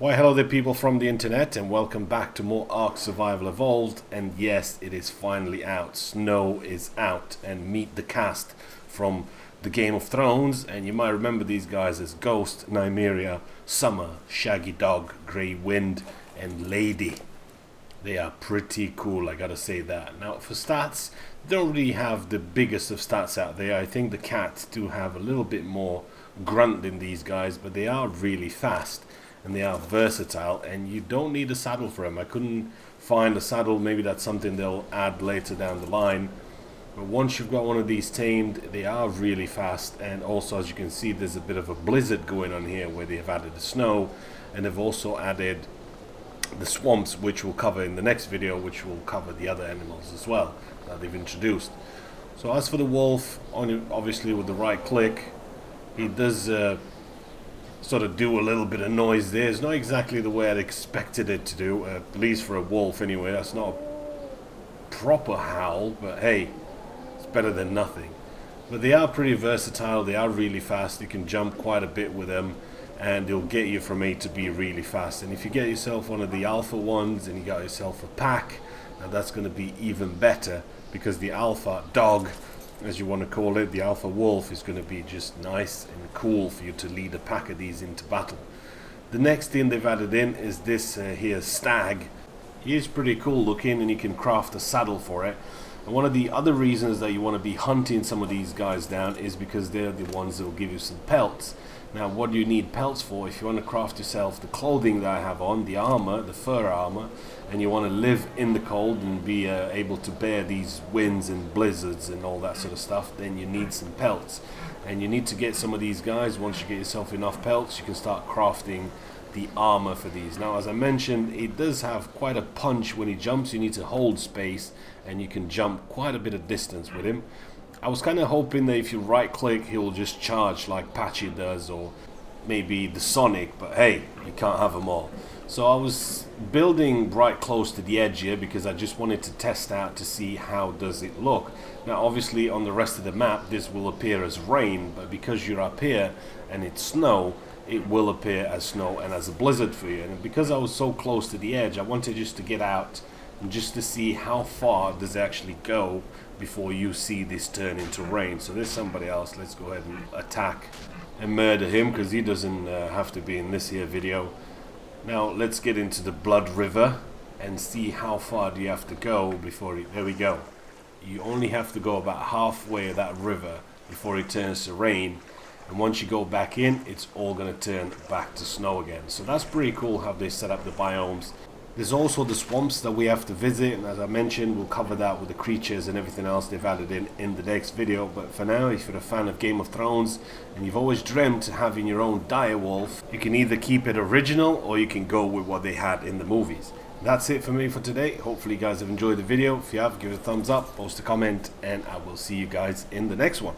Why hello there people from the internet, and welcome back to more Ark Survival Evolved. And yes, it is finally out. Snow is out, and meet the cast from the Game of Thrones. And you might remember these guys as Ghost, Nymeria, Summer, Shaggy Dog, Grey Wind and Lady. They are pretty cool, I gotta say that. Now for stats, they don't really have the biggest of stats out there. I think the cats do have a little bit more grunt than these guys, but they are really fast and they are versatile, and you don't need a saddle for them. I couldn't find a saddle. Maybe that's something they'll add later down the line. But once you've got one of these tamed, they are really fast. And also, as you can see, there's a bit of a blizzard going on here where they've added the snow, and they've also added the swamps, which we'll cover in the next video, which will cover the other animals as well that they've introduced. So as for the wolf, obviously with the right click, he does sort of do a little bit of noise there. It's not exactly the way I'd expected it to do, at least for a wolf anyway. That's not a proper howl, but hey, it's better than nothing. But they are pretty versatile. They are really fast. You can jump quite a bit with them, and they'll get you from A to B really fast. And if you get yourself one of the alpha ones and you got yourself a pack, now that's going to be even better, because the alpha dog, as you want to call it, the alpha wolf, is going to be just nice and cool for you to lead a pack of these into battle. The next thing they've added in is this here stag. He is pretty cool looking, and you can craft a saddle for it. And one of the other reasons that you want to be hunting some of these guys down is because they're the ones that will give you some pelts. Now what do you need pelts for? If you want to craft yourself the clothing that I have on, the armor, the fur armor, and you want to live in the cold and be able to bear these winds and blizzards and all that sort of stuff, then you need some pelts. And you need to get some of these guys. Once you get yourself enough pelts, you can start crafting the armor for these. Now as I mentioned, it does have quite a punch when he jumps. You need to hold space, and you can jump quite a bit of distance with him. I was kind of hoping that if you right click, he'll just charge like Patchy does, or maybe the Sonic, but hey, you can't have them all. So I was building right close to the edge here because I just wanted to test out to see how does it look. Now obviously on the rest of the map this will appear as rain, but because you're up here and it's snow, it will appear as snow and as a blizzard for you. And because I was so close to the edge, I wanted just to get out and just to see how far does it actually go before you see this turn into rain. So there's somebody else. Let's go ahead and attack and murder him, because he doesn't have to be in this here video. Now let's get into the blood river and see how far do you have to go before it, there we go. You only have to go about halfway of that river before it turns to rain, and once you go back in, it's all going to turn back to snow again. So that's pretty cool how they set up the biomes. There's also the swamps that we have to visit, and as I mentioned, we'll cover that with the creatures and everything else they've added in the next video. But for now, if you're a fan of Game of Thrones and you've always dreamt of having your own direwolf, you can either keep it original or you can go with what they had in the movies. That's it for me for today. Hopefully you guys have enjoyed the video. If you have, give it a thumbs up, post a comment, and I will see you guys in the next one.